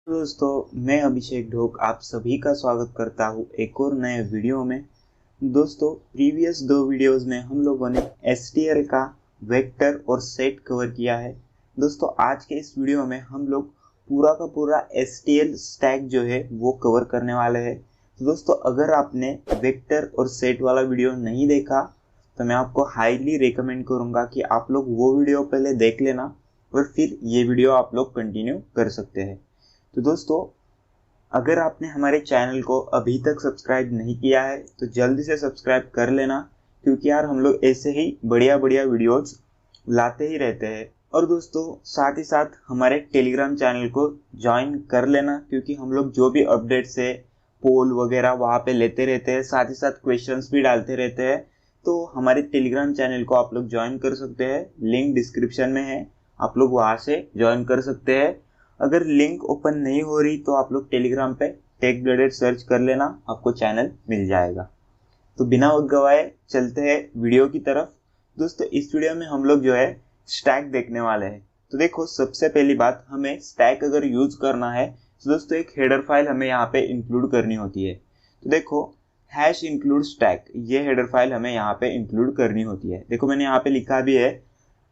दोस्तों, मैं अभिषेक ढोक आप सभी का स्वागत करता हूँ एक और नए वीडियो में। दोस्तों, प्रीवियस दो वीडियोस में हम लोगों ने एसटीएल का वेक्टर और सेट कवर किया है। दोस्तों, आज के इस वीडियो में हम लोग पूरा का पूरा एसटीएल स्टैक जो है वो कवर करने वाले हैं। तो दोस्तों, अगर आपने वेक्टर और सेट वाला वीडियो नहीं देखा तो मैं आपको हाईली रिकमेंड करूँगा कि आप लोग वो वीडियो पहले देख लेना और फिर ये वीडियो आप लोग कंटिन्यू कर सकते हैं। तो दोस्तों, अगर आपने हमारे चैनल को अभी तक सब्सक्राइब नहीं किया है तो जल्दी से सब्सक्राइब कर लेना, क्योंकि यार हम लोग ऐसे ही बढ़िया बढ़िया वीडियोस लाते ही रहते हैं। और दोस्तों, साथ ही साथ हमारे टेलीग्राम चैनल को ज्वाइन कर लेना, क्योंकि हम लोग जो भी अपडेट्स है पोल वगैरह वहाँ पे लेते रहते हैं, साथ ही साथ क्वेश्चंस भी डालते रहते हैं। तो हमारे टेलीग्राम चैनल को आप लोग ज्वाइन कर सकते हैं, लिंक डिस्क्रिप्शन में है, आप लोग वहाँ से ज्वाइन कर सकते हैं। अगर लिंक ओपन नहीं हो रही तो आप लोग टेलीग्राम पे टेक ब्लेडेड सर्च कर लेना, आपको चैनल मिल जाएगा। तो बिना वक्त गवाए चलते हैं वीडियो की तरफ। दोस्तों, इस वीडियो में हम लोग जो है स्टैक देखने वाले हैं। तो देखो, सबसे पहली बात, हमें स्टैक अगर यूज करना है तो दोस्तों एक हेडर फाइल हमें यहाँ पे इंक्लूड करनी होती है। तो देखो, हैश इंक्लूड स्टैक, ये हेडर फाइल हमें यहाँ पे इंक्लूड करनी होती है। देखो, मैंने यहाँ पे लिखा भी है।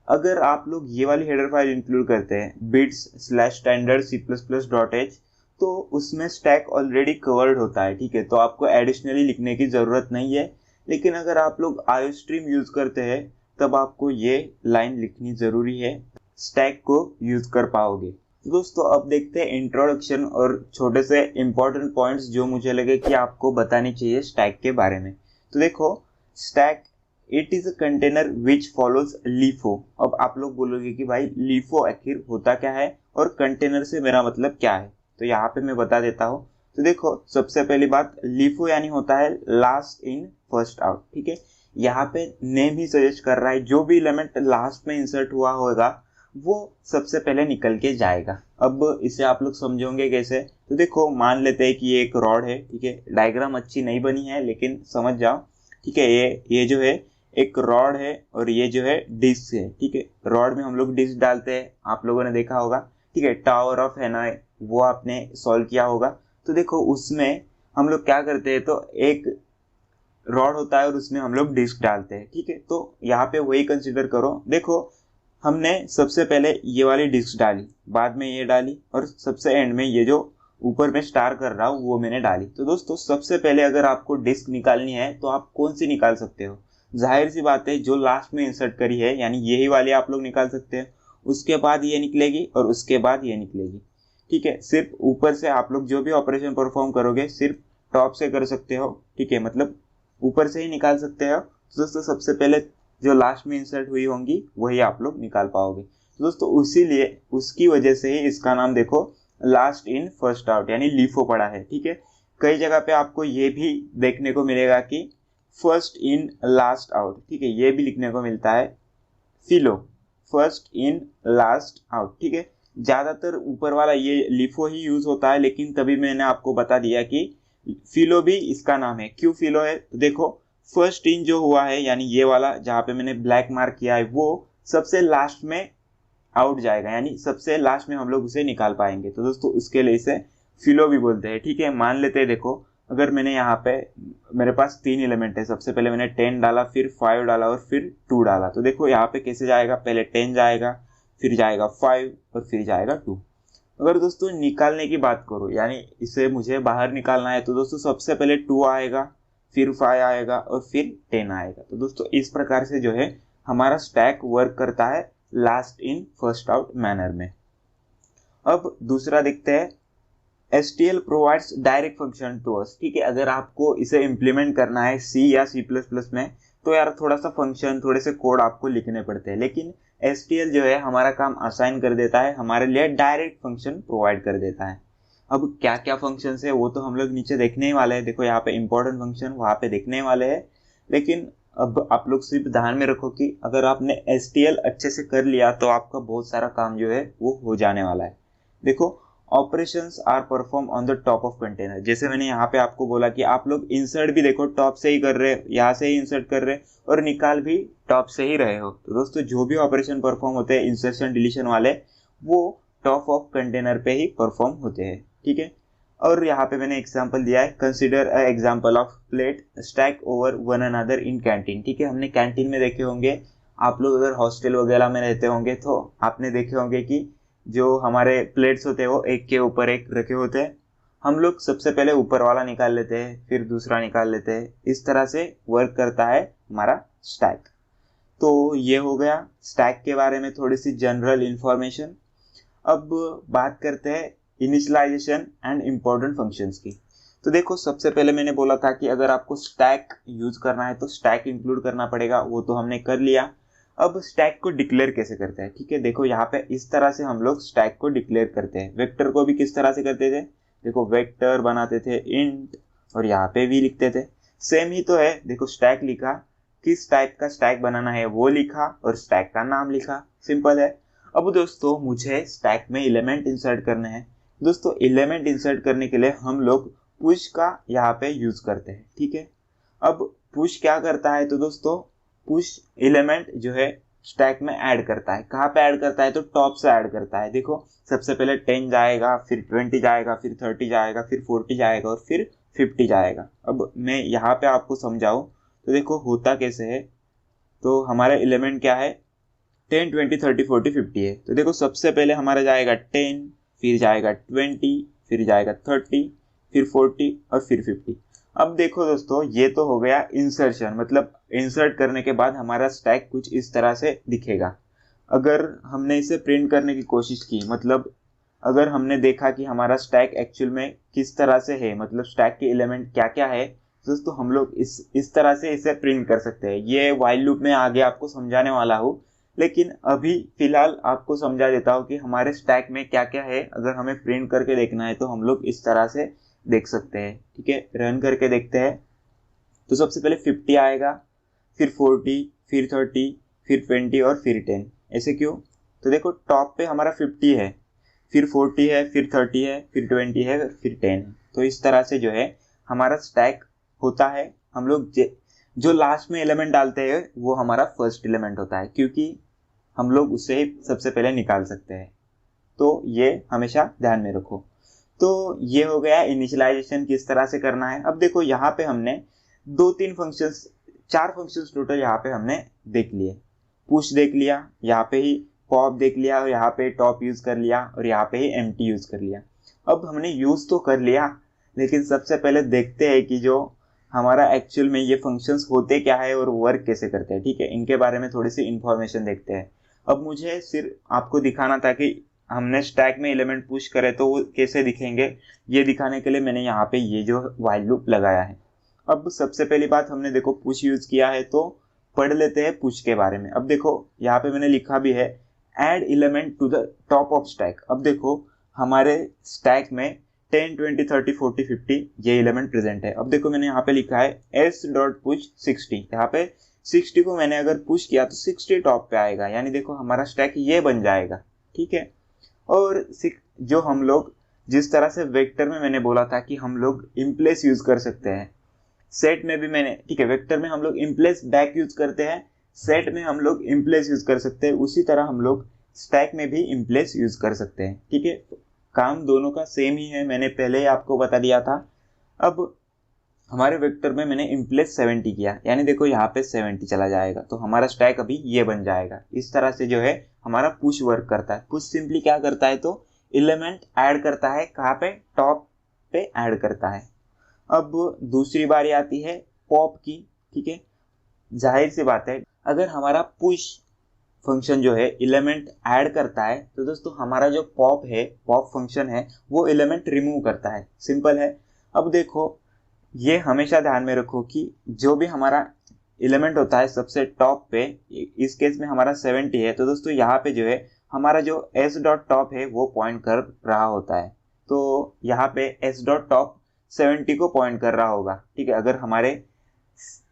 अगर आप लोग ये वाली हेडर फाइल इंक्लूड करते हैं bits/standard c++.h, तो उसमें स्टैक ऑलरेडी कवर्ड होता है, ठीक है। तो आपको एडिशनली लिखने की ज़रूरत नहीं है। लेकिन अगर आप लोग आयोस्ट्रीम यूज़ करते हैं तब आपको ये लाइन लिखनी ज़रूरी है, स्टैक को यूज़ कर पाओगे। दोस्तों, अब देखते हैं इंट्रोडक्शन और छोटे से इम्पोर्टेंट पॉइंट्स जो मुझे लगे कि आपको बतानी चाहिए स्टैक के बारे में। तो देखो, stack it is a container which follows LIFO. अब आप लोग बोलोगे कि भाई लीफो आखिर होता क्या है और कंटेनर से मेरा मतलब क्या है, तो यहाँ पे मैं बता देता हूँ। तो देखो, सबसे पहली बात, लीफो यानी होता है लास्ट इन फर्स्ट आउट, ठीक है। यहाँ पे नेम ही सजेस्ट कर रहा है जो भी एलिमेंट लास्ट में इंसर्ट हुआ होगा वो सबसे पहले निकल के जाएगा। अब इसे आप लोग समझोगे कैसे? तो देखो, मान लेते हैं कि ये एक रॉड है, ठीक है। डायग्राम अच्छी नहीं बनी है लेकिन समझ जाओ, ठीक है। ये जो है एक रॉड है और ये जो है डिस्क है, ठीक है। रॉड में हम लोग डिस्क डालते हैं, आप लोगों ने देखा होगा, ठीक है। टावर ऑफ हैनॉय वो आपने सॉल्व किया होगा। तो देखो, उसमें हम लोग क्या करते हैं, तो एक रॉड होता है और उसमें हम लोग डिस्क डालते हैं, ठीक है। तो यहाँ पे वही कंसिडर करो। देखो, हमने सबसे पहले ये वाली डिस्क डाली, बाद में ये डाली, और सबसे एंड में ये जो ऊपर में स्टार कर रहा हूँ वो मैंने डाली। तो दोस्तों, सबसे पहले अगर आपको डिस्क निकालनी है तो आप कौन सी निकाल सकते हो? जाहिर सी बात है, जो लास्ट में इंसर्ट करी है, यानी यही वाली आप लोग निकाल सकते हैं। उसके बाद ये निकलेगी और उसके बाद ये निकलेगी, ठीक है। सिर्फ ऊपर से आप लोग जो भी ऑपरेशन परफॉर्म करोगे सिर्फ टॉप से कर सकते हो, ठीक है, मतलब ऊपर से ही निकाल सकते हो। तो दोस्तों, सबसे पहले जो लास्ट में इंसर्ट हुई होंगी वही आप लोग निकाल पाओगे। तो दोस्तों, उसीलिए उसकी वजह से ही इसका नाम देखो लास्ट इन फर्स्ट आउट यानी लीफो पड़ा है, ठीक है। कई जगह पे आपको ये भी देखने को मिलेगा कि फर्स्ट इन लास्ट आउट, ठीक है, ये भी लिखने को मिलता है फिलो, फर्स्ट इन लास्ट आउट, ठीक है। ज्यादातर ऊपर वाला ये लिफो ही यूज होता है, लेकिन तभी मैंने आपको बता दिया कि फिलो भी इसका नाम है। क्यों फिलो है? तो देखो, फर्स्ट इन जो हुआ है यानी ये वाला जहाँ पे मैंने ब्लैक मार्क किया है वो सबसे लास्ट में आउट जाएगा, यानी सबसे लास्ट में हम लोग उसे निकाल पाएंगे। तो दोस्तों, उसके लिए इसे फिलो भी बोलते हैं, ठीक है। मान लेते हैं, देखो, अगर मैंने यहाँ पे मेरे पास 3 एलिमेंट है, सबसे पहले मैंने 10 डाला, फिर 5 डाला और फिर 2 डाला। तो देखो यहाँ पे कैसे जाएगा, पहले 10 जाएगा, फिर जाएगा 5 और फिर जाएगा 2। अगर दोस्तों निकालने की बात करो, यानी इसे मुझे बाहर निकालना है, तो दोस्तों सबसे पहले 2 आएगा, फिर 5 आएगा और फिर 10 आएगा। तो दोस्तों, इस प्रकार से जो है हमारा स्टैक वर्क करता है last in first out manner में। अब दूसरा देखते हैं, STL provides direct function to us, ठीक है। अगर आपको इसे इम्प्लीमेंट करना है C या C++ में तो यार थोड़ा सा फंक्शन, थोड़े से कोड आपको लिखने पड़ते हैं, लेकिन STL जो है हमारा काम आसान कर देता है, हमारे लिए डायरेक्ट फंक्शन प्रोवाइड कर देता है। अब क्या क्या फंक्शन है वो तो हम लोग नीचे देखने ही वाले हैं। देखो, यहाँ पे इंपॉर्टेंट फंक्शन वहाँ पे देखने वाले हैं, लेकिन अब आप लोग सिर्फ ध्यान में रखो कि अगर आपने STL अच्छे से कर लिया तो आपका बहुत सारा काम जो है वो हो जाने वाला है। देखो, operations are perform on the top of container, जैसे मैंने यहाँ पे आपको बोला कि आप लोग इंसर्ट भी देखो टॉप से ही कर रहे हो, यहाँ से ही इंसर्ट कर रहे हो और निकाल भी टॉप से ही रहे हो। तो दोस्तों, जो भी ऑपरेशन परफॉर्म होते हैं इंसर्शन डिलीशन वाले, वो टॉप ऑफ कंटेनर पे ही परफॉर्म होते हैं, ठीक है। और यहाँ पे मैंने एग्जांपल दिया है, consider a example of plate stack over one another in canteen, ठीक है। हमने कैंटीन में देखे होंगे, आप लोग अगर हॉस्टल वगैरह में रहते होंगे तो आपने देखे होंगे कि जो हमारे प्लेट्स होते हैं वो एक के ऊपर एक रखे होते हैं। हम लोग सबसे पहले ऊपर वाला निकाल लेते हैं, फिर दूसरा निकाल लेते हैं, इस तरह से वर्क करता है हमारा स्टैक। तो ये हो गया स्टैक के बारे में थोड़ी सी जनरल इंफॉर्मेशन। अब बात करते हैं इनिशियलाइजेशन एंड इम्पोर्टेंट फंक्शंस की। तो देखो, सबसे पहले मैंने बोला था कि अगर आपको स्टैक यूज करना है तो स्टैक इंक्लूड करना पड़ेगा, वो तो हमने कर लिया। अब स्टैक को डिक्लेयर कैसे करते हैं, ठीक है। देखो यहाँ पे इस तरह से हम लोग स्टैक को डिक्लेयर करते हैं। वेक्टर को भी किस तरह से करते थे, देखो वेक्टर बनाते थे इंट और यहाँ पे भी लिखते थे, सेम ही तो है। देखो स्टैक लिखा, किस टाइप का स्टैक बनाना है वो लिखा और स्टैक का नाम लिखा, सिंपल है। अब दोस्तों मुझे स्टैक में एलिमेंट इंसर्ट करने हैं। दोस्तों एलिमेंट इंसर्ट करने के लिए हम लोग पुश का यहाँ पे यूज करते हैं, ठीक है। अब पुश क्या करता है, तो दोस्तों पुश एलिमेंट जो है स्टैक में ऐड करता है। कहाँ पे ऐड करता है, तो टॉप से ऐड करता है। देखो सबसे पहले 10 जाएगा, फिर 20 जाएगा, फिर 30 जाएगा, फिर 40 जाएगा और फिर 50 जाएगा। अब मैं यहाँ पे आपको समझाऊं तो देखो होता कैसे है। तो हमारा एलिमेंट क्या है, 10, 20, 30, 40, 50 है। तो देखो सबसे पहले हमारा जाएगा 10, फिर जाएगा 20, फिर जाएगा 30, फिर 40 और फिर 50। अब देखो दोस्तों, ये तो हो गया इंसर्शन, मतलब इंसर्ट करने के बाद हमारा स्टैक कुछ इस तरह से दिखेगा। अगर हमने इसे प्रिंट करने की कोशिश की, मतलब अगर हमने देखा कि हमारा स्टैक एक्चुअल में किस तरह से है, मतलब स्टैक के एलिमेंट क्या क्या है, दोस्तों हम लोग इस तरह से इसे प्रिंट कर सकते हैं। ये व्हाइल लूप में आगे आपको समझाने वाला हूँ, लेकिन अभी फिलहाल आपको समझा देता हूँ कि हमारे स्टैक में क्या क्या है। अगर हमें प्रिंट करके देखना है तो हम लोग इस तरह से देख सकते हैं, ठीक है। रन करके देखते हैं। तो सबसे पहले 50 आएगा, फिर 40, फिर 30, फिर 20 और फिर 10। ऐसे क्यों, तो देखो टॉप पे हमारा 50 है, फिर 40 है, फिर 30 है, फिर 20 है, फिर 10 है। तो इस तरह से जो है हमारा स्टैक होता है। हम लोग जो लास्ट में एलिमेंट डालते हैं वो हमारा फर्स्ट एलिमेंट होता है, क्योंकि हम लोग उससे ही सबसे पहले निकाल सकते हैं। तो ये हमेशा ध्यान में रखो। तो ये हो गया इनिशियलाइजेशन किस तरह से करना है। अब देखो यहाँ पे हमने 4 फंक्शंस टोटल यहाँ पे हमने देख लिए। पुश देख लिया, यहाँ पे ही पॉप देख लिया, और यहाँ पे टॉप यूज कर लिया, और यहाँ पे ही एम्प्टी यूज कर लिया। अब हमने यूज तो कर लिया, लेकिन सबसे पहले देखते हैं कि जो हमारा एक्चुअल में ये फंक्शंस होते क्या है और वर्क कैसे करते हैं, ठीक है। इनके बारे में थोड़ी सी इंफॉर्मेशन देखते हैं। अब मुझे सिर्फ आपको दिखाना था कि हमने स्टैक में एलिमेंट पुश करे तो वो कैसे दिखेंगे, ये दिखाने के लिए मैंने यहाँ पे ये जो व्हाइल लूप लगाया है। अब सबसे पहली बात हमने देखो पुश यूज किया है, तो पढ़ लेते हैं पुश के बारे में। अब देखो यहाँ पे मैंने लिखा भी है, add element to the top of stack. अब देखो हमारे स्टैक में 10, 20, 30, 40, 50 ये एलिमेंट प्रेजेंट है। अब देखो मैंने यहाँ पे लिखा है s.push 60। यहाँ पे 60 को मैंने अगर पुश किया तो 60 टॉप पे आएगा, यानी देखो हमारा स्टैक ये बन जाएगा, ठीक है। और जो हम लोग जिस तरह से वेक्टर में मैंने बोला था कि हम लोग इम्प्लेस यूज कर सकते हैं, सेट में भी मैंने, ठीक है, वेक्टर में हम लोग इम्प्लेस बैक यूज करते हैं, सेट में हम लोग इम्प्लेस यूज कर सकते हैं, उसी तरह हम लोग स्टैक में भी इम्प्लेस यूज कर सकते हैं, ठीक है। काम दोनों का सेम ही है, मैंने पहले ही आपको बता दिया था। अब हमारे वेक्टर में मैंने इम्प्लेस 70 किया, यानी देखो यहाँ पे 70 चला जाएगा, तो हमारा स्टैक अभी ये बन जाएगा। इस तरह से जो है हमारा पुश वर्क करता है। पुश सिंपली क्या करता है, तो एलिमेंट ऐड करता है, कहाँ पे, टॉप पे ऐड करता है। अब दूसरी बारी आती है पॉप की, ठीक है। जाहिर सी बात है, अगर हमारा पुश फंक्शन जो है एलिमेंट ऐड करता है, तो दोस्तों हमारा जो पॉप है, पॉप फंक्शन है, वो एलिमेंट रिमूव करता है, सिंपल है। अब देखो ये हमेशा ध्यान में रखो कि जो भी हमारा एलिमेंट होता है सबसे टॉप पे, इस केस में हमारा 70 है, तो दोस्तों यहाँ पे जो है हमारा जो s.top है वो पॉइंट कर रहा होता है। तो यहाँ पे s.top 70 को पॉइंट कर रहा होगा, ठीक है। अगर हमारे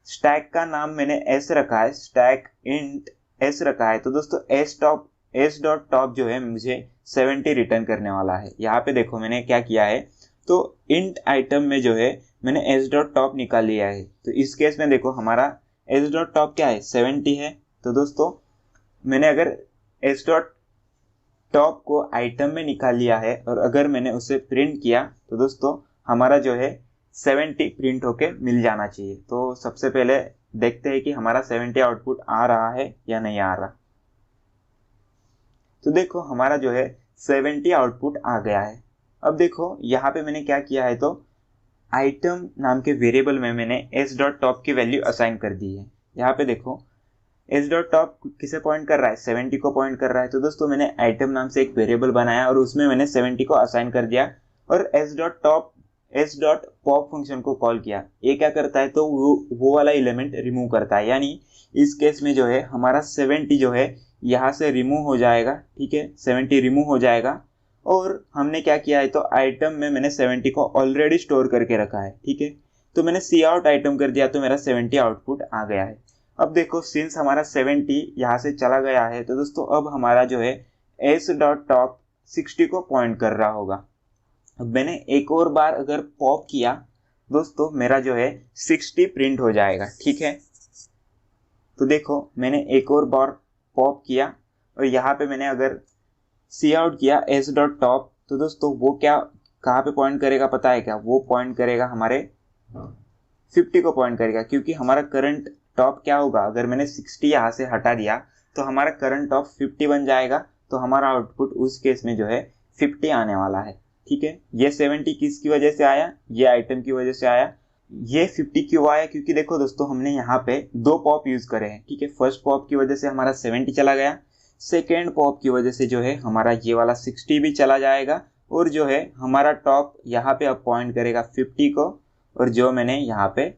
स्टैक का नाम मैंने s रखा है, स्टैक इंट s रखा है, तो दोस्तों s.top जो है मुझे 70 रिटर्न करने वाला है। यहाँ पे देखो मैंने क्या किया है, तो इंट आइटम में जो है मैंने s.top निकाल लिया है। तो इस केस में देखो हमारा s.top क्या है, 70 है। तो दोस्तों मैंने अगर टॉप को आइटम में निकाल लिया है और अगर मैंने उसे प्रिंट किया तो दोस्तों हमारा जो है 70 प्रिंट होके मिल जाना चाहिए। तो सबसे पहले देखते हैं कि हमारा 70 आउटपुट आ रहा है या नहीं आ रहा। तो देखो हमारा जो है 70 आउटपुट आ गया है। अब देखो यहाँ पे मैंने क्या किया है, तो आइटम नाम के वेरिएबल में मैंने s.top की वैल्यू असाइन कर दी है। यहाँ पे देखो s.top किसे पॉइंट कर रहा है, 70 को पॉइंट कर रहा है। तो दोस्तों मैंने आइटम नाम से एक वेरिएबल बनाया और उसमें मैंने 70 को असाइन कर दिया और s.pop फंक्शन को कॉल किया। ये क्या करता है, तो वो वाला एलिमेंट रिमूव करता है, यानी इस केस में जो है हमारा 70 जो है यहाँ से रिमूव हो जाएगा। ठीक है, 70 रिमूव हो जाएगा और हमने क्या किया है, तो आइटम में मैंने 70 को ऑलरेडी स्टोर करके रखा है। ठीक है, तो मैंने सी आउट आइटम कर दिया तो मेरा 70 आउटपुट आ गया है। अब देखो सिंस हमारा 70 यहाँ से चला गया है तो दोस्तों अब हमारा जो है s.top 60 को पॉइंट कर रहा होगा। अब मैंने एक और बार अगर पॉप किया दोस्तों मेरा जो है 60 प्रिंट हो जाएगा। ठीक है, तो देखो मैंने एक और बार पॉप किया और यहाँ पे मैंने अगर सी आउट किया s.top तो दोस्तों वो क्या कहाँ पे पॉइंट करेगा पता है क्या, वो पॉइंट करेगा हमारे 50 को पॉइंट करेगा, क्योंकि हमारा करंट टॉप क्या होगा, अगर मैंने 60 यहाँ से हटा दिया तो हमारा करंट टॉप 50 बन जाएगा। तो हमारा आउटपुट उस केस में जो है 50 आने वाला है। ठीक है, ये 70 किसकी वजह से आया, ये आइटम की वजह से आया। ये 50 क्यों आया, क्योंकि देखो दोस्तों हमने यहाँ पे 2 पॉप यूज करे हैं। ठीक है, फर्स्ट पॉप की वजह से हमारा 70 चला गया, सेकेंड पॉप की वजह से जो है हमारा ये वाला 60 भी चला जाएगा और जो है हमारा टॉप यहाँ पे अब पॉइंट करेगा 50 को, और जो मैंने यहाँ पे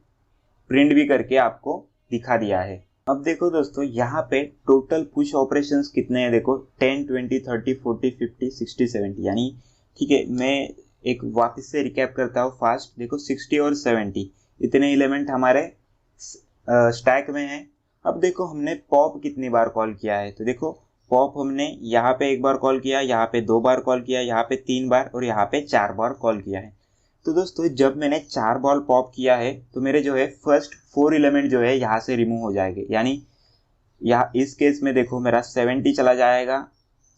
प्रिंट भी करके आपको दिखा दिया है। अब देखो दोस्तों यहाँ पे टोटल पुश ऑपरेशंस कितने हैं, देखो 10, 20, 30, 40, 50, 60, 70 यानी। ठीक है, मैं एक वापस से रिकैप करता हूँ फास्ट। देखो 60 और 70 इतने एलिमेंट हमारे स्टैक में हैं। अब देखो हमने पॉप कितनी बार कॉल किया है, तो देखो पॉप हमने यहाँ पे एक बार कॉल किया, यहाँ पे 2 बार कॉल किया, यहाँ पे 3 बार और यहाँ पे 4 बार कॉल किया है। तो दोस्तों जब मैंने 4 बार पॉप किया है तो मेरे जो है फर्स्ट 4 एलिमेंट जो है यहाँ से रिमूव हो जाएंगे, यानी यहाँ इस केस में देखो मेरा 70 चला जाएगा,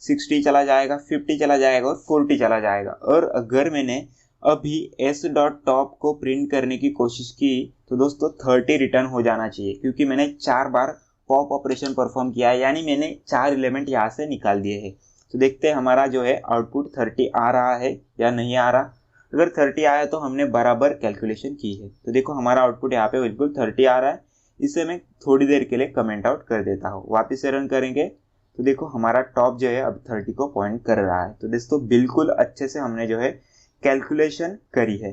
60 चला जाएगा, 50 चला जाएगा और 40 चला जाएगा। और अगर मैंने अभी s.top को प्रिंट करने की कोशिश की तो दोस्तों 30 रिटर्न हो जाना चाहिए, क्योंकि मैंने 4 बार पॉप ऑपरेशन परफॉर्म किया है, यानी मैंने 4 एलिमेंट यहाँ से निकाल दिए हैं। तो देखते हैं हमारा जो है आउटपुट 30 आ रहा है या नहीं आ रहा। अगर 30 आया तो हमने बराबर कैलकुलेशन की है। तो देखो हमारा आउटपुट यहाँ पे बिल्कुल 30 आ रहा है। इसे मैं थोड़ी देर के लिए कमेंट आउट कर देता हूँ। वापस से रन करेंगे तो देखो हमारा टॉप जो है अब 30 को पॉइंट कर रहा है। तो दोस्तों बिल्कुल अच्छे से हमने जो है कैलकुलेशन करी है।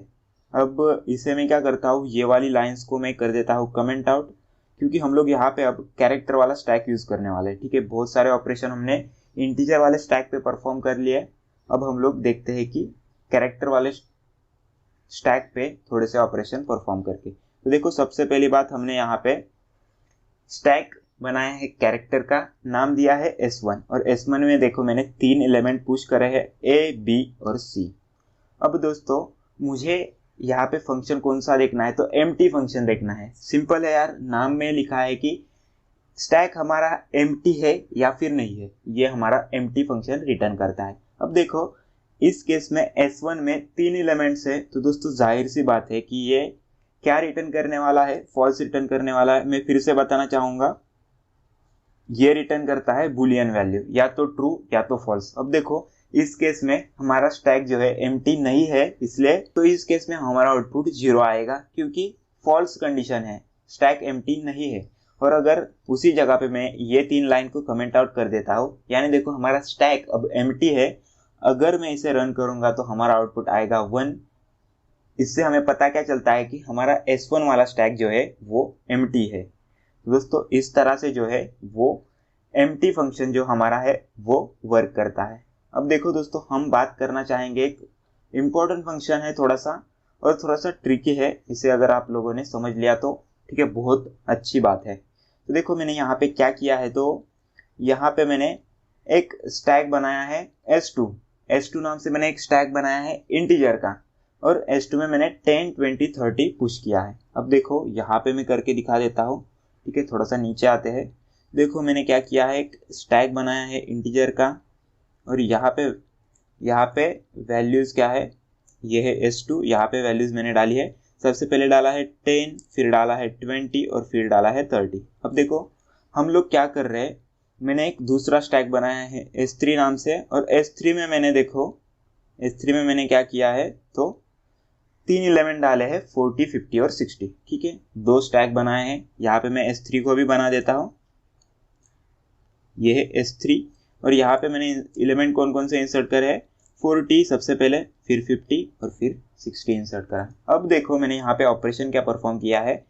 अब इसे मैं क्या करता हूँ, ये वाली लाइंस को मैं कर देता हूँ कमेंट आउट, क्योंकि हम लोग यहाँ पे अब कैरेक्टर वाला स्टैक यूज करने वाले हैं। ठीक है, बहुत सारे ऑपरेशन हमने इंटीजर वाले स्टैक पे परफॉर्म कर लिए। अब हम लोग देखते हैं कि कैरेक्टर वाले स्टैक पे थोड़े से ऑपरेशन परफॉर्म करके। तो देखो सबसे पहली बात हमने यहाँ पे स्टैक बनाया है, कैरेक्टर का नाम दिया है S1 और S1 में देखो मैंने 3 एलिमेंट पुश करे हैं A, B और C। अब दोस्तों मुझे यहाँ पे फंक्शन कौन सा देखना है, तो एम्प्टी फंक्शन देखना है। सिंपल है यार, नाम में लिखा है कि स्टैक हमारा एम्प्टी है या फिर नहीं है, ये हमारा एम्प्टी फंक्शन रिटर्न करता है। अब देखो इस केस में S1 में 3 एलिमेंट्स है, तो दोस्तों जाहिर सी बात है कि ये क्या रिटर्न करने वाला है, फॉल्स रिटर्न करने वाला है। मैं फिर से बताना चाहूंगा, ये रिटर्न करता है बुलियन वैल्यू, या तो ट्रू या तो फॉल्स। अब देखो इस केस में हमारा स्टैक जो है एम्प्टी नहीं है, इसलिए तो इस केस में हमारा आउटपुट 0 आएगा, क्योंकि फॉल्स कंडीशन है, स्टैक एम्प्टी नहीं है। और अगर उसी जगह पे मैं ये 3 लाइन को कमेंट आउट कर देता हूँ, यानी देखो हमारा स्टैक अब एम्प्टी है, अगर मैं इसे रन करूंगा तो हमारा आउटपुट आएगा 1। इससे हमें पता क्या चलता है कि हमारा S1 वाला स्टैक जो है वो एम्प्टी है। दोस्तों इस तरह से जो है वो एम्प्टी फंक्शन जो हमारा है वो वर्क करता है। अब देखो दोस्तों हम बात करना चाहेंगे, एक इम्पोर्टेंट फंक्शन है थोड़ा सा, और थोड़ा सा ट्रिकी है। इसे अगर आप लोगों ने समझ लिया तो ठीक है, बहुत अच्छी बात है। तो देखो मैंने यहाँ पे क्या किया है, तो यहाँ पे मैंने एक स्टैक बनाया है S2 नाम से मैंने एक स्टैक बनाया है इंटीजर का, और S2 में मैंने 10, 20, 30 पुश किया है। अब देखो यहाँ पे मैं करके दिखा देता हूँ। ठीक है, थोड़ा सा नीचे आते हैं। देखो मैंने क्या किया है, एक स्टैक बनाया है इंटीजर का, और यहाँ पे वैल्यूज़ क्या है, ये है S2, यहाँ पे वैल्यूज़ मैंने डाली है। सबसे पहले डाला है 10, फिर डाला है 20 और फिर डाला है 30। अब देखो हम लोग क्या कर रहे हैं, मैंने एक दूसरा स्टैक बनाया है S3 नाम से, और S3 में मैंने क्या किया है, तो 3 एलिमेंट डाले हैं 40, 50 और 60। ठीक है, 2 स्टैक बनाए हैं। यहाँ पे मैं S3 को भी बना देता हूँ, ये है S3, और यहाँ पे मैंने एलिमेंट कौन कौन से इंसर्ट करे हैं, 40 सबसे पहले, फिर 50 और फिर 60 इंसर्ट करा। अब देखो मैंने यहाँ पे ऑपरेशन क्या परफॉर्म किया है,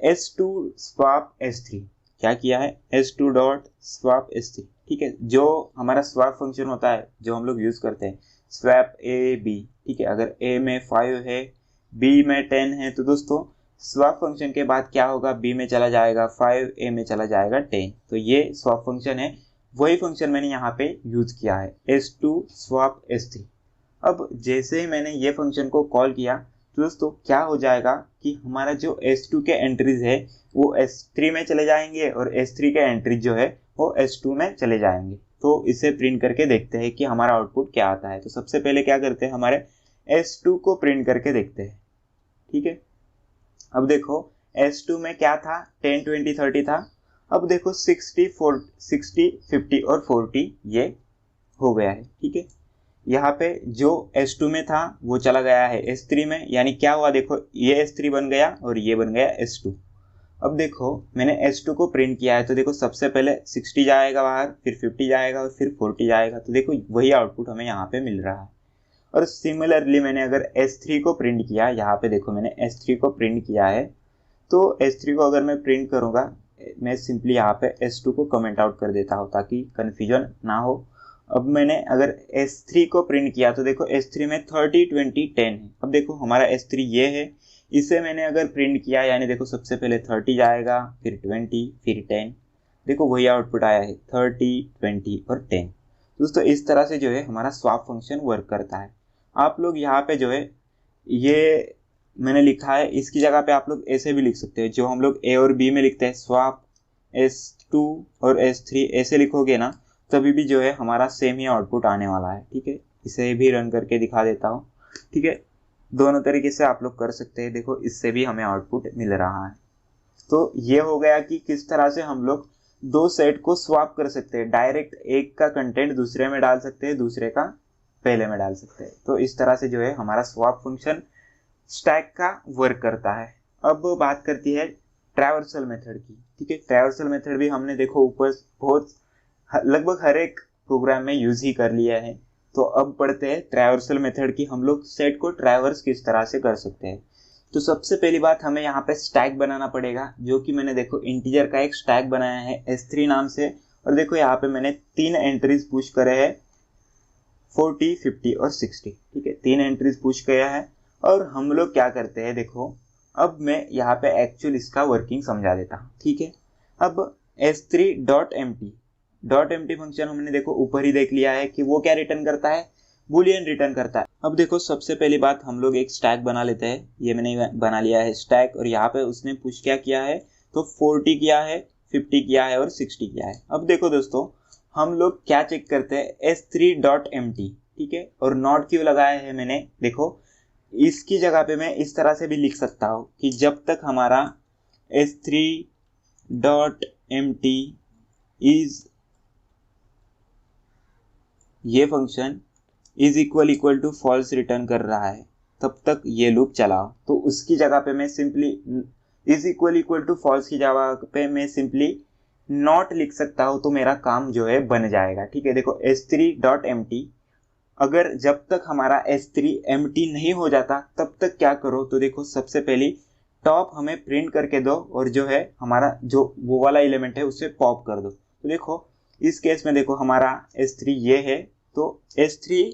S2 स्वैप S3, क्या किया है, S2 डॉट स्वैप S3। ठीक है, जो हमारा स्वैप फंक्शन होता है जो हम लोग यूज करते हैं, स्वैप A B। ठीक है, अगर A में 5 है, B में 10 है, तो दोस्तों स्वैप फंक्शन के बाद क्या होगा, B में चला जाएगा 5, A में चला जाएगा 10। तो ये स्वैप फंक्शन है, वही फंक्शन मैंने यहाँ पे यूज किया है, S2 स्वैप S3। अब जैसे ही मैंने ये फंक्शन को कॉल किया, तो दोस्तों क्या हो जाएगा कि हमारा जो S2 के एंट्रीज है वो S3 में चले जाएंगे, और S3 के एंट्रीज जो है वो S2 में चले जाएंगे। तो इसे प्रिंट करके देखते हैं कि हमारा आउटपुट क्या आता है। तो सबसे पहले क्या करते हैं, हमारे S2 को प्रिंट करके देखते हैं। ठीक है, अब देखो S2 में क्या था, 10, 20, 30 था। अब देखो 60, 50 और 40 ये हो गया है। ठीक है, यहाँ पे जो S2 में था वो चला गया है S3 में, यानी क्या हुआ, देखो ये S3 बन गया और ये बन गया S2। अब देखो मैंने S2 को प्रिंट किया है, तो देखो सबसे पहले 60 जाएगा बाहर, फिर 50 जाएगा और फिर 40 जाएगा। तो देखो वही आउटपुट हमें यहाँ पे मिल रहा है। और सिमिलरली मैंने अगर S3 को प्रिंट किया, यहाँ पे देखो मैंने S3 को प्रिंट किया है, तो S3 को अगर मैं प्रिंट करूँगा, मैं सिंपली यहाँ पे S2 को कमेंट आउट कर देता हूँ ताकि कन्फ्यूजन ना हो। अब मैंने अगर S3 को प्रिंट किया, तो देखो S3 में 30, 20, 10 है। अब देखो हमारा S3 ये है, इसे मैंने अगर प्रिंट किया, यानी देखो सबसे पहले 30 जाएगा, फिर 20, फिर 10। देखो वही आउटपुट आया है, 30, 20 और 10। दोस्तों इस तरह से जो है हमारा स्वैप फंक्शन वर्क करता है। आप लोग यहाँ पे जो है ये मैंने लिखा है, इसकी जगह पे आप लोग ऐसे भी लिख सकते हैं, जो हम लोग A और B में लिखते हैं, स्वैप S2 और S3 ऐसे लिखोगे ना, तभी भी जो है हमारा सेम ही आउटपुट आने वाला है। ठीक है, इसे भी रन करके दिखा देता हूँ। ठीक है, दोनों तरीके से आप लोग कर सकते हैं। देखो इससे भी हमें आउटपुट मिल रहा है। तो ये हो गया कि किस तरह से हम लोग 2 सेट को स्वैप कर सकते हैं, डायरेक्ट एक का कंटेंट दूसरे में डाल सकते हैं, दूसरे का पहले में डाल सकते हैं। तो इस तरह से जो है हमारा स्वैप फंक्शन स्टैक का वर्क करता है। अब बात करती है ट्रैवर्सल मेथड की। ठीक है, ट्रैवर्सल मेथड भी हमने देखो ऊपर बहुत लगभग हर एक प्रोग्राम में यूज ही कर लिया है। तो अब पढ़ते हैं ट्रैवर्सल मेथड की, हम लोग सेट को ट्रैवर्स किस तरह से कर सकते हैं। तो सबसे पहली बात हमें यहाँ पे स्टैक बनाना पड़ेगा, जो कि मैंने देखो इंटीजर का एक स्टैक बनाया है S3 नाम से। और देखो यहाँ पे मैंने 3 एंट्रीज पुश करे हैं, 40, 50 और 60। ठीक है, 3 एंट्रीज पुश किया है। और हम लोग क्या करते हैं, देखो अब मैं यहाँ पे एक्चुअल इसका वर्किंग समझा देता हूँ। ठीक है, अब S3.empty फंक्शन हमने देखो ऊपर ही देख लिया है कि वो क्या रिटर्न करता है, बूलियन रिटर्न करता है। अब देखो सबसे पहली बात हम लोग एक स्टैक बना लेते हैं। ये मैंने बना लिया है स्टैक, और यहाँ पे उसने पुश क्या किया है, तो 40 किया है, 50 किया है और 60 किया है। अब देखो दोस्तों हम लोग क्या चेक करते हैं, S3.empty। ठीक है, और नॉट क्यों लगाया है मैंने, देखो इसकी जगह पे मैं इस तरह से भी लिख सकता हूँ कि जब तक हमारा S3.empty इज ये function is equal to false return कर रहा है, तब तक ये लूप चलाओ। तो उसकी जगह पे मैं simply is equal to false की जगह पे मैं सिंपली नॉट लिख सकता हूँ, तो मेरा काम जो है बन जाएगा। ठीक है, देखो S3.empty, अगर जब तक हमारा S3 empty नहीं हो जाता तब तक क्या करो, तो देखो सबसे पहली टॉप हमें प्रिंट करके दो, और जो है हमारा जो वो वाला एलिमेंट है उसे पॉप कर दो। तो देखो इस केस में देखो हमारा S3 ये है, तो S3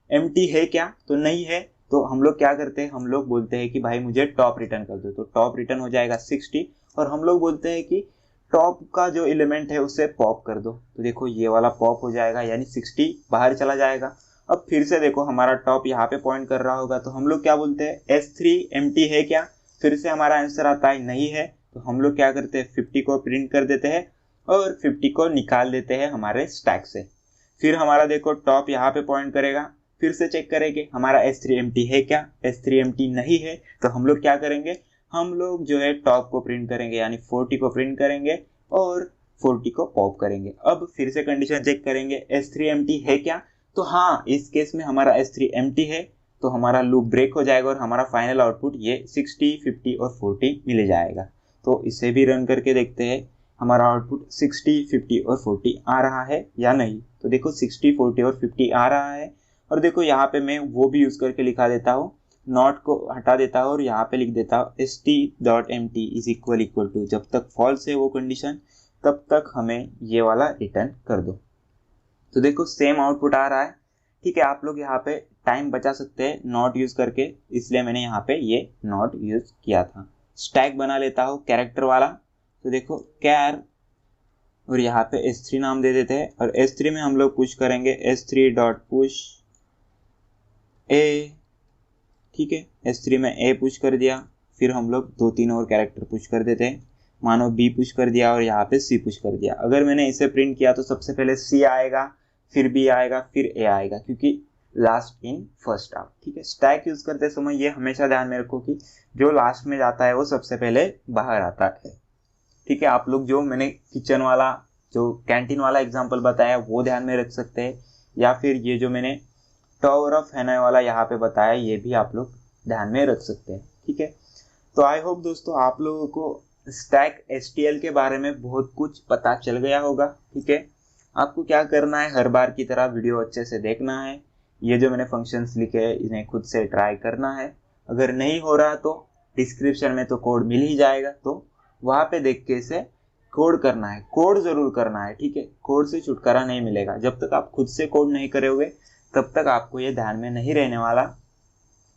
empty है क्या, तो नहीं है। तो हम लोग क्या करते हैं, हम लोग बोलते हैं कि भाई मुझे टॉप रिटर्न कर दो, तो टॉप रिटर्न हो जाएगा 60, और हम लोग बोलते हैं कि टॉप का जो एलिमेंट है उसे पॉप कर दो। तो देखो ये वाला पॉप हो जाएगा, यानी 60 बाहर चला जाएगा। अब फिर से देखो हमारा टॉप यहाँ पे पॉइंट कर रहा होगा, तो हम लोग क्या बोलते हैं, S3 empty है क्या, फिर से हमारा आंसर आता है नहीं है। तो हम लोग क्या करते हैं, 50 को प्रिंट कर देते हैं और 50 को निकाल देते हैं हमारे स्टैक से। फिर हमारा देखो टॉप यहाँ पे पॉइंट करेगा, फिर से चेक करेंगे हमारा S3 एम्प्टी है क्या, S3 एम्प्टी नहीं है तो हम लोग क्या करेंगे, हम लोग जो है टॉप को प्रिंट करेंगे यानी 40 को प्रिंट करेंगे और 40 को पॉप करेंगे। अब फिर से कंडीशन चेक करेंगे S3 एम्प्टी है क्या, तो हाँ इस केस में हमारा S3 एम्प्टी है तो हमारा लूप ब्रेक हो जाएगा और हमारा फाइनल आउटपुट ये 60, 50 और 40 मिल जाएगा। तो इसे भी रन करके देखते हैं हमारा आउटपुट 60, 50 और 40 आ रहा है या नहीं। तो देखो 60, 40 और 50 आ रहा है। और देखो यहाँ पे मैं वो भी यूज़ करके लिखा देता हूँ, नॉट को हटा देता हूँ और यहाँ पे लिख देता हूँ st.mt इज इक्वल टू, जब तक फॉल्स है वो कंडीशन तब तक हमें ये वाला रिटर्न कर दो। तो देखो सेम आउटपुट आ रहा है। ठीक है, आप लोग यहाँ पे टाइम बचा सकते हैं नॉट यूज़ करके, इसलिए मैंने यहाँ पे ये नॉट यूज़ किया था। स्टैक बना लेता हूँ कैरेक्टर वाला। तो देखो कैर और यहाँ पे S3 नाम दे देते हैं और S3 में हम लोग पुश करेंगे S3.push A। ठीक है, S3 में A पुश कर दिया, फिर हम लोग 2-3 और कैरेक्टर पुश कर देते हैं, मानो B पुश कर दिया और यहाँ पे C पुश कर दिया। अगर मैंने इसे प्रिंट किया तो सबसे पहले C आएगा, फिर B आएगा, फिर A आएगा, क्योंकि लास्ट इन फर्स्ट आउट। ठीक है, स्टैक यूज करते समय ये हमेशा ध्यान में रखो कि जो लास्ट में जाता है वो सबसे पहले बाहर आता है। ठीक है, आप लोग जो मैंने किचन वाला जो कैंटीन वाला एग्जांपल बताया वो ध्यान में रख सकते हैं, या फिर ये जो मैंने टावर ऑफ हैनॉय वाला यहाँ पे बताया ये भी आप लोग ध्यान में रख सकते हैं। ठीक है, तो आई होप दोस्तों आप लोगों को स्टैक STL के बारे में बहुत कुछ पता चल गया होगा। ठीक है, आपको क्या करना है, हर बार की तरह वीडियो अच्छे से देखना है, ये जो मैंने फंक्शंस लिखे हैं इन्हें खुद से ट्राई करना है। अगर नहीं हो रहा तो डिस्क्रिप्शन में तो कोड मिल ही जाएगा, तो वहाँ पे देख के इसे कोड करना है, कोड ज़रूर करना है। ठीक है, कोड से छुटकारा नहीं मिलेगा, जब तक आप खुद से कोड नहीं करोगे तब तक आपको ये ध्यान में नहीं रहने वाला।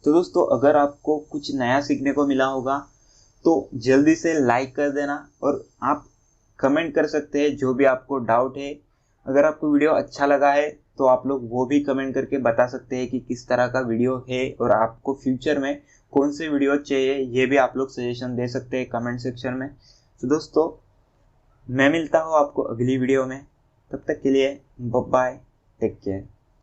तो दोस्तों अगर आपको कुछ नया सीखने को मिला होगा तो जल्दी से लाइक कर देना और आप कमेंट कर सकते हैं जो भी आपको डाउट है। अगर आपको वीडियो अच्छा लगा है तो आप लोग वो भी कमेंट करके बता सकते हैं कि किस तरह का वीडियो है और आपको फ्यूचर में कौन से वीडियो चाहिए, ये भी आप लोग सजेशन दे सकते हैं कमेंट सेक्शन में। तो दोस्तों मैं मिलता हूँ आपको अगली वीडियो में, तब तक के लिए बाय बाय, टेक केयर।